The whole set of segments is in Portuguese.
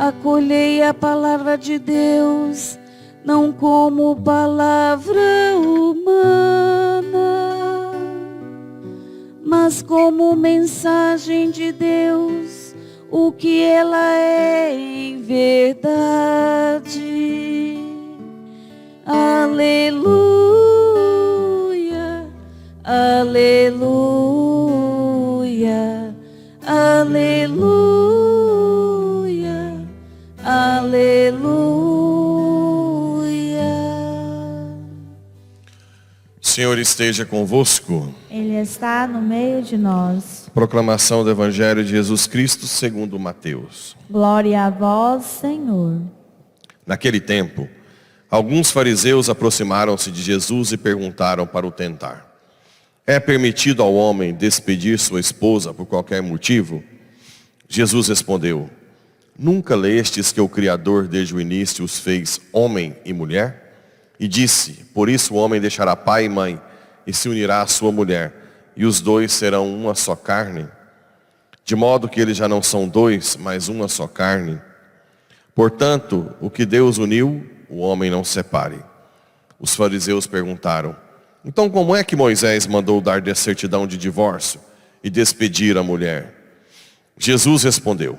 acolhei a palavra de Deus, não como palavra humana, mas como mensagem de Deus, o que ela é em verdade. Aleluia, aleluia, aleluia, aleluia. O Senhor esteja convosco. Ele está no meio de nós. Proclamação do Evangelho de Jesus Cristo segundo Mateus. Glória a vós, Senhor. Naquele tempo, alguns fariseus aproximaram-se de Jesus e perguntaram para o tentar: é permitido ao homem despedir sua esposa por qualquer motivo? Jesus respondeu: nunca lestes que o Criador desde o início os fez homem e mulher? E disse: por isso o homem deixará pai e mãe e se unirá à sua mulher, e os dois serão uma só carne. De modo que eles já não são dois, mas uma só carne. Portanto, o que Deus uniu, o homem não separe. Os fariseus perguntaram: então como é que Moisés mandou dar de certidão de divórcio e despedir a mulher? Jesus respondeu: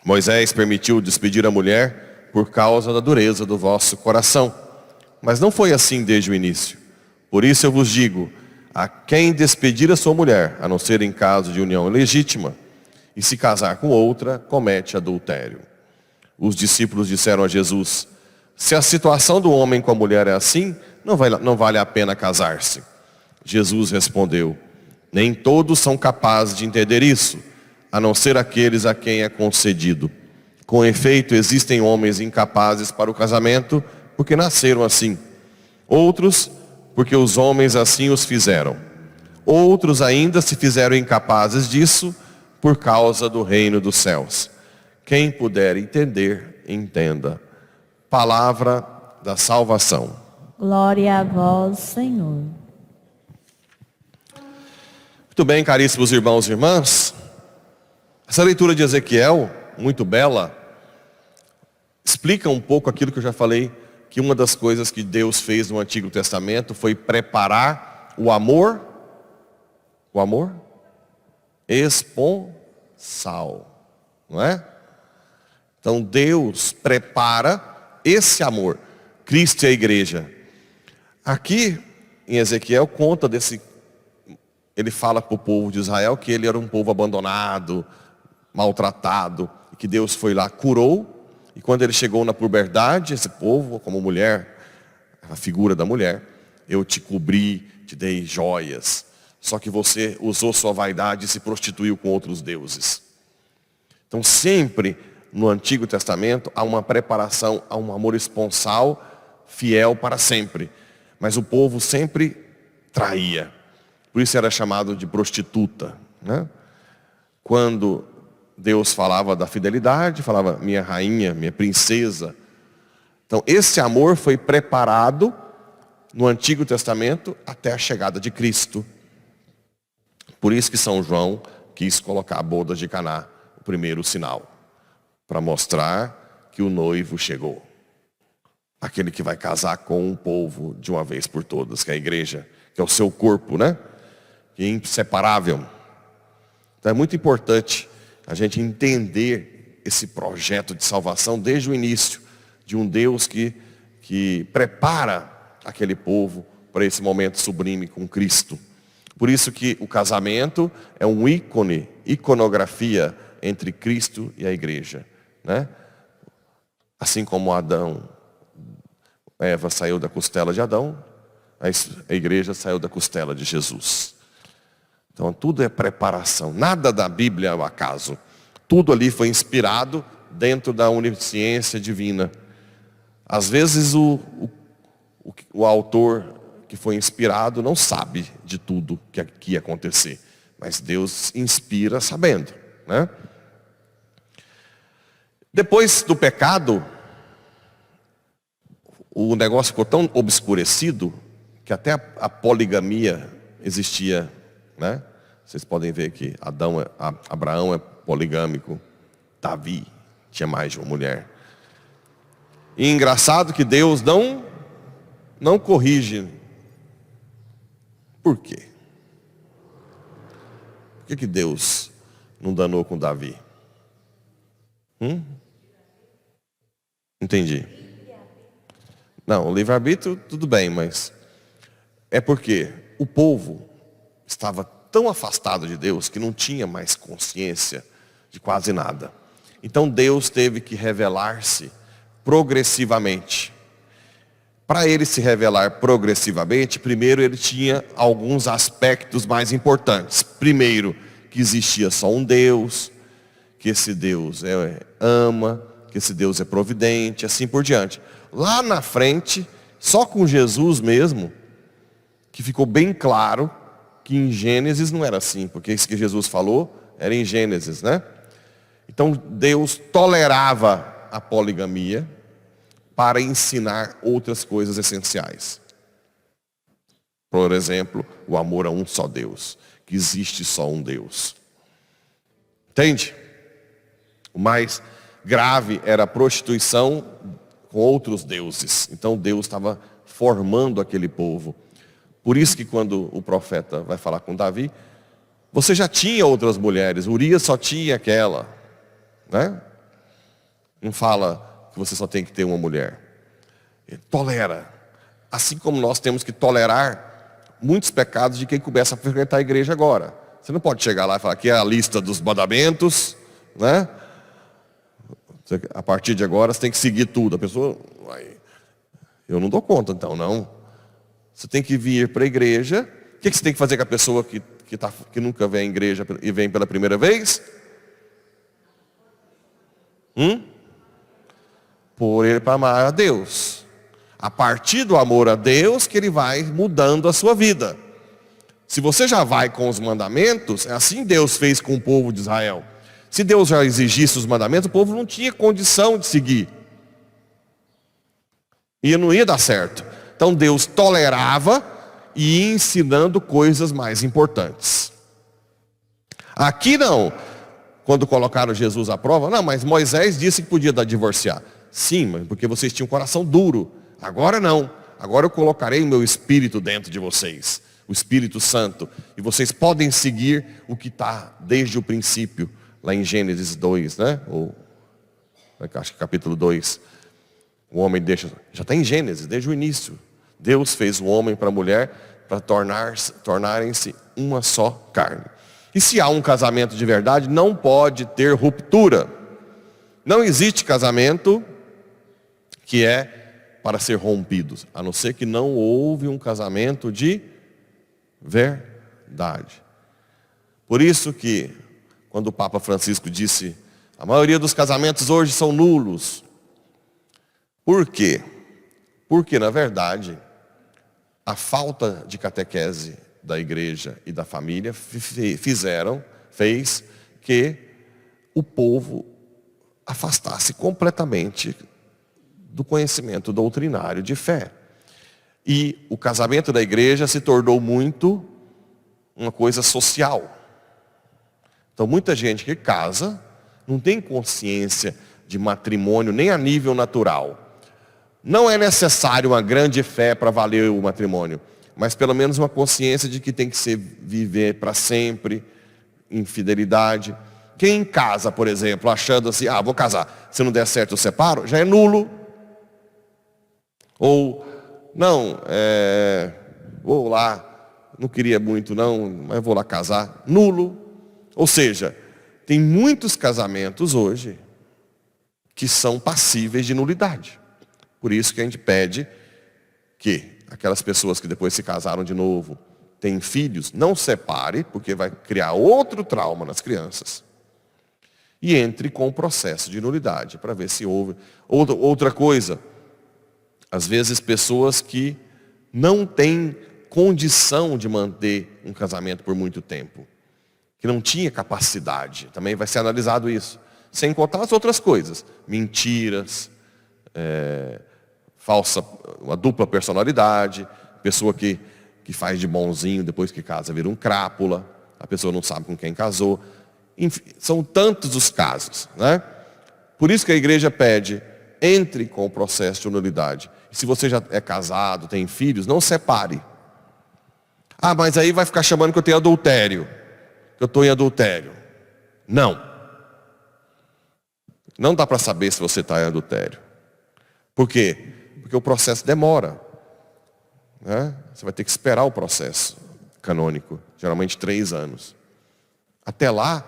Moisés permitiu despedir a mulher por causa da dureza do vosso coração. Mas não foi assim desde o início. Por isso eu vos digo: a quem despedir a sua mulher, a não ser em caso de união ilegítima, e se casar com outra, comete adultério. Os discípulos disseram a Jesus: se a situação do homem com a mulher é assim, não vale a pena casar-se. Jesus respondeu: nem todos são capazes de entender isso, a não ser aqueles a quem é concedido. Com efeito, existem homens incapazes para o casamento, porque nasceram assim. Outros, porque os homens assim os fizeram. Outros ainda se fizeram incapazes disso, por causa do reino dos céus. Quem puder entender, entenda. Palavra da salvação. Glória a vós, Senhor. Muito bem, caríssimos irmãos e irmãs. Essa leitura de Ezequiel, muito bela, explica um pouco aquilo que eu já falei, que uma das coisas que Deus fez no Antigo Testamento foi preparar o amor esponsal, não é? Então Deus prepara esse amor, Cristo e a igreja. Aqui em Ezequiel conta ele fala para o povo de Israel que ele era um povo abandonado, maltratado, e que Deus foi lá, curou. E quando ele chegou na puberdade, esse povo, como mulher, a figura da mulher, eu te cobri, te dei joias, só que você usou sua vaidade e se prostituiu com outros deuses. Então sempre no Antigo Testamento há uma preparação, há um amor esponsal, fiel para sempre. Mas o povo sempre traía. Por isso era chamado de prostituta, né? Quando Deus falava da fidelidade, falava minha rainha, minha princesa. Então esse amor foi preparado no Antigo Testamento até a chegada de Cristo. Por isso que São João quis colocar a boda de Caná, o primeiro sinal, para mostrar que o noivo chegou. Aquele que vai casar com um povo de uma vez por todas, que é a igreja, que é o seu corpo, né? Que é inseparável. Então é muito importante a gente entender esse projeto de salvação desde o início, de um Deus que prepara aquele povo para esse momento sublime com Cristo. Por isso que o casamento é um ícone, iconografia entre Cristo e a igreja, né? Assim como Eva saiu da costela de Adão, a igreja saiu da costela de Jesus. Então tudo é preparação, nada da Bíblia é ao acaso. Tudo ali foi inspirado dentro da onisciência divina. Às vezes o autor que foi inspirado não sabe de tudo que ia acontecer. Mas Deus inspira sabendo, né? Depois do pecado, o negócio ficou tão obscurecido que até a poligamia existia, né? Vocês podem ver que Abraão é poligâmico, Davi tinha mais de uma mulher. E engraçado que Deus não corrige. Por quê? Por que Deus não danou com Davi? Entendi. Não, o livre-arbítrio tudo bem, mas é porque o povo estava tão afastado de Deus que não tinha mais consciência de quase nada. Então Deus teve que revelar-se progressivamente. Para ele se revelar progressivamente, primeiro ele tinha alguns aspectos mais importantes. Primeiro, que existia só um Deus, que esse Deus ama, que esse Deus é providente, assim por diante. Lá na frente, só com Jesus mesmo, que ficou bem claro que em Gênesis não era assim, porque isso que Jesus falou era em Gênesis, né? Então Deus tolerava a poligamia para ensinar outras coisas essenciais. Por exemplo, o amor a um só Deus, que existe só um Deus. Entende? O mais grave era a prostituição com outros deuses. Então Deus estava formando aquele povo. Por isso que quando o profeta vai falar com Davi, você já tinha outras mulheres, Urias só tinha aquela, né? Não fala que você só tem que ter uma mulher. Ele tolera. Assim como nós temos que tolerar muitos pecados de quem começa a frequentar a igreja agora. Você não pode chegar lá e falar, aqui é a lista dos mandamentos, né? A partir de agora você tem que seguir tudo. A pessoa, eu não dou conta então, não. Você tem que vir para a igreja. O que você tem que fazer com a pessoa que nunca vem à igreja e vem pela primeira vez? Por ele para amar a Deus. A partir do amor a Deus que ele vai mudando a sua vida. Se você já vai com os mandamentos, é assim Deus fez com o povo de Israel. Se Deus já exigisse os mandamentos, o povo não tinha condição de seguir. E não ia dar certo. Então Deus tolerava e ia ensinando coisas mais importantes. Aqui não. Quando colocaram Jesus à prova, não, mas Moisés disse que podia divorciar. Sim, mas porque vocês tinham um coração duro. Agora não. Agora eu colocarei o meu Espírito dentro de vocês. O Espírito Santo. E vocês podem seguir o que está desde o princípio. Lá em Gênesis 2, né? Ou, acho que capítulo 2. O homem deixa... Já está em Gênesis, desde o início. Deus fez o homem para a mulher para tornarem-se uma só carne. E se há um casamento de verdade, não pode ter ruptura. Não existe casamento que é para ser rompido, a não ser que não houve um casamento de verdade. Por isso que, quando o Papa Francisco disse, a maioria dos casamentos hoje são nulos. Por quê? Porque, na verdade, a falta de catequese da igreja e da família fez que o povo afastasse completamente do conhecimento doutrinário de fé. E o casamento da igreja se tornou muito uma coisa social. Então muita gente que casa não tem consciência de matrimônio nem a nível natural. Não é necessário uma grande fé para valer o matrimônio, mas pelo menos uma consciência de que tem que ser viver para sempre, em fidelidade. Quem casa, por exemplo, achando assim, vou casar, se não der certo eu separo, já é nulo. Ou, não, vou lá, não queria muito não, mas vou lá casar, nulo. Ou seja, tem muitos casamentos hoje que são passíveis de nulidade. Por isso que a gente pede que aquelas pessoas que depois se casaram de novo, têm filhos, não separe, porque vai criar outro trauma nas crianças. E entre com o processo de nulidade, para ver se houve. Outra coisa, às vezes pessoas que não têm condição de manter um casamento por muito tempo, que não tinha capacidade, também vai ser analisado isso. Sem contar as outras coisas, mentiras, uma dupla personalidade, pessoa que faz de bonzinho, depois que casa vira um crápula, a pessoa não sabe com quem casou. Enfim, são tantos os casos, né? Por isso que a igreja pede, entre com o processo de nulidade. E se você já é casado, tem filhos, não separe. Ah, mas aí vai ficar chamando que eu tenho adultério, que eu estou em adultério. Não. Não dá para saber se você está em adultério. Por quê? Porque o processo demora. Né? Você vai ter que esperar o processo canônico, geralmente 3 anos. Até lá,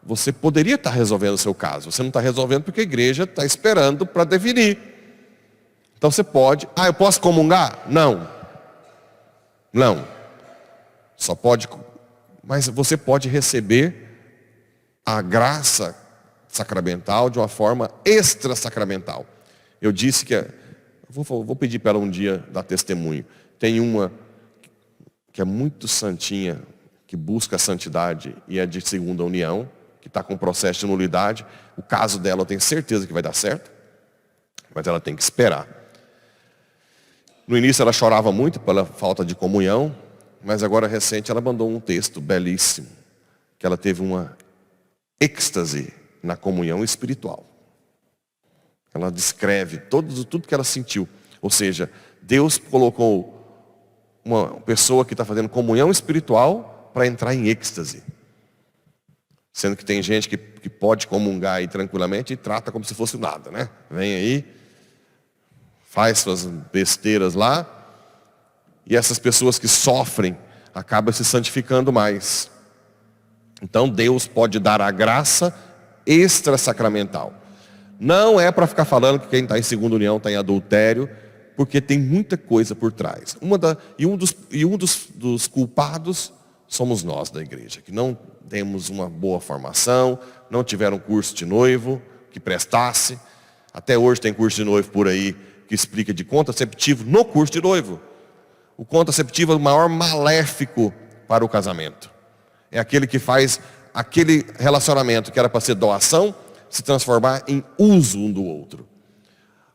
você poderia estar resolvendo o seu caso. Você não está resolvendo porque a igreja está esperando para definir. Então você pode... Ah, eu posso comungar? Não. Não. Só pode... Mas você pode receber a graça sacramental de uma forma extra-sacramental. Eu disse que... Vou pedir para ela um dia dar testemunho. Tem uma que é muito santinha, que busca a santidade e é de segunda união, que está com processo de nulidade. O caso dela eu tenho certeza que vai dar certo, mas ela tem que esperar. No início ela chorava muito pela falta de comunhão, mas agora recente ela mandou um texto belíssimo, que ela teve uma êxtase na comunhão espiritual. Ela descreve tudo que ela sentiu. Ou seja, Deus colocou uma pessoa que está fazendo comunhão espiritual para entrar em êxtase. Sendo que tem gente que pode comungar aí tranquilamente e trata como se fosse nada, né? Vem aí, faz suas besteiras lá, e essas pessoas que sofrem acabam se santificando mais. Então Deus pode dar a graça extra-sacramental. Não é para ficar falando que quem está em segunda união está em adultério, porque tem muita coisa por trás. Um dos culpados somos nós da igreja, que não temos uma boa formação, não tiveram curso de noivo que prestasse. Até hoje tem curso de noivo por aí que explica de contraceptivo no curso de noivo. O contraceptivo é o maior maléfico para o casamento. É aquele que faz aquele relacionamento que era para ser doação, se transformar em uso um do outro.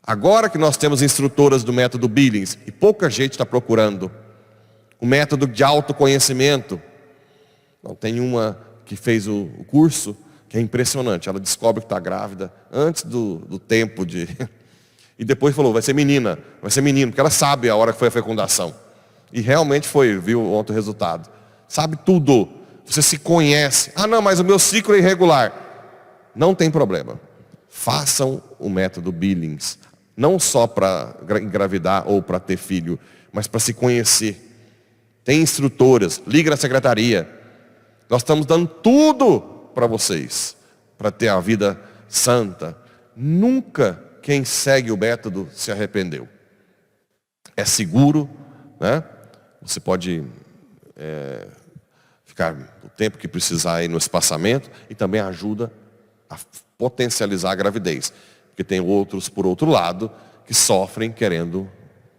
Agora que nós temos instrutoras do método Billings, e pouca gente está procurando o método de autoconhecimento. Não, tem uma que fez o curso, que é impressionante. Ela descobre que está grávida antes do tempo de... E depois falou, vai ser menino, porque ela sabe a hora que foi a fecundação. E realmente foi, viu ontem o resultado. Sabe tudo. Você se conhece. Ah, não, mas o meu ciclo é irregular. Não tem problema. Façam o método Billings. Não só para engravidar ou para ter filho, mas para se conhecer. Tem instrutoras, liga na secretaria. Nós estamos dando tudo para vocês, para ter a vida santa. Nunca quem segue o método se arrependeu. É seguro, né? Você pode ficar o tempo que precisar aí no espaçamento e também ajuda a potencializar a gravidez. Porque tem outros, por outro lado, que sofrem querendo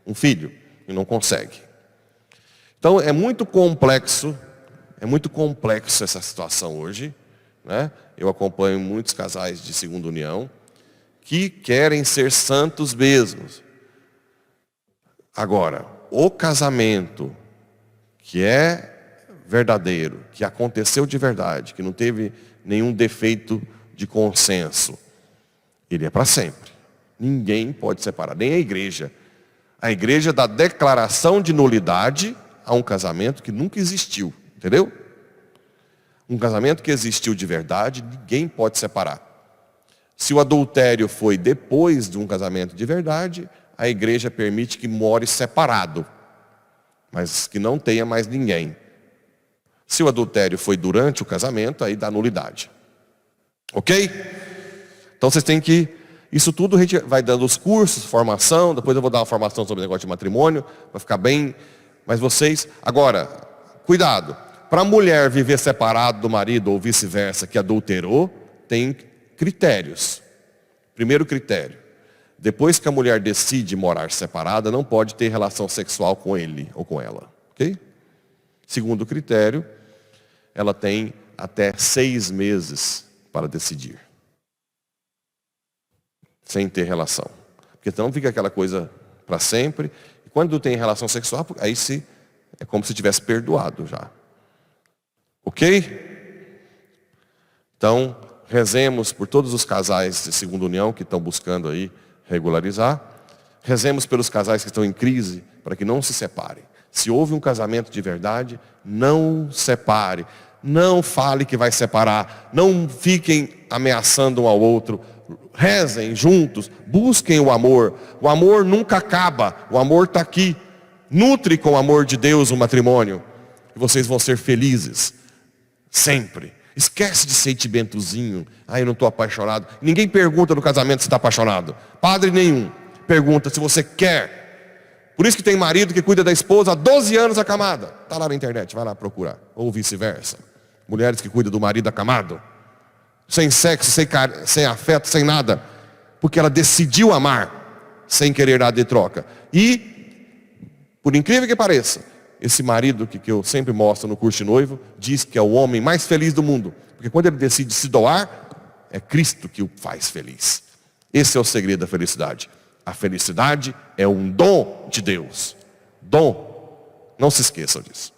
um filho e não conseguem. Então é muito complexo essa situação hoje, né? Eu acompanho muitos casais de segunda união que querem ser santos mesmos. Agora, o casamento que é verdadeiro, que aconteceu de verdade, que não teve nenhum defeito de consenso, ele é para sempre. Ninguém pode separar, nem a igreja. A igreja dá declaração de nulidade a um casamento que nunca existiu, entendeu? Um casamento que existiu de verdade, ninguém pode separar. Se o adultério foi depois de um casamento de verdade, a igreja permite que more separado, mas que não tenha mais ninguém. Se o adultério foi durante o casamento, aí dá nulidade. Ok? Então vocês têm que... Isso tudo a gente vai dando os cursos, formação, depois eu vou dar uma formação sobre o negócio de matrimônio, para ficar bem... Mas vocês... Agora, cuidado. Para a mulher viver separado do marido ou vice-versa, que adulterou, tem critérios. Primeiro critério. Depois que a mulher decide morar separada, não pode ter relação sexual com ele ou com ela. Ok? Segundo critério, ela tem até 6 meses para decidir. Sem ter relação. Porque senão fica aquela coisa para sempre. E quando tem relação sexual, aí é como se tivesse perdoado já. Ok? Então, rezemos por todos os casais de segunda união que estão buscando aí regularizar. Rezemos pelos casais que estão em crise, para que não se separem. Se houve um casamento de verdade, não separe. Não fale que vai separar. Não fiquem ameaçando um ao outro. Rezem juntos, busquem o amor. O amor nunca acaba, o amor está aqui. Nutre com o amor de Deus o matrimônio. E vocês vão ser felizes, sempre. Esquece de sentimentozinho. Eu não estou apaixonado. Ninguém pergunta no casamento se está apaixonado. Padre nenhum pergunta se você quer. Por isso que tem marido que cuida da esposa há 12 anos acamada. Está lá na internet, vai lá procurar. Ou vice-versa. Mulheres que cuidam do marido acamado. Sem sexo, sem afeto, sem nada. Porque ela decidiu amar, sem querer nada de troca. E, por incrível que pareça, esse marido que eu sempre mostro no curso de noivo, diz que é o homem mais feliz do mundo. Porque quando ele decide se doar, é Cristo que o faz feliz. Esse é o segredo da felicidade. A felicidade é um dom de Deus. Dom. Não se esqueçam disso.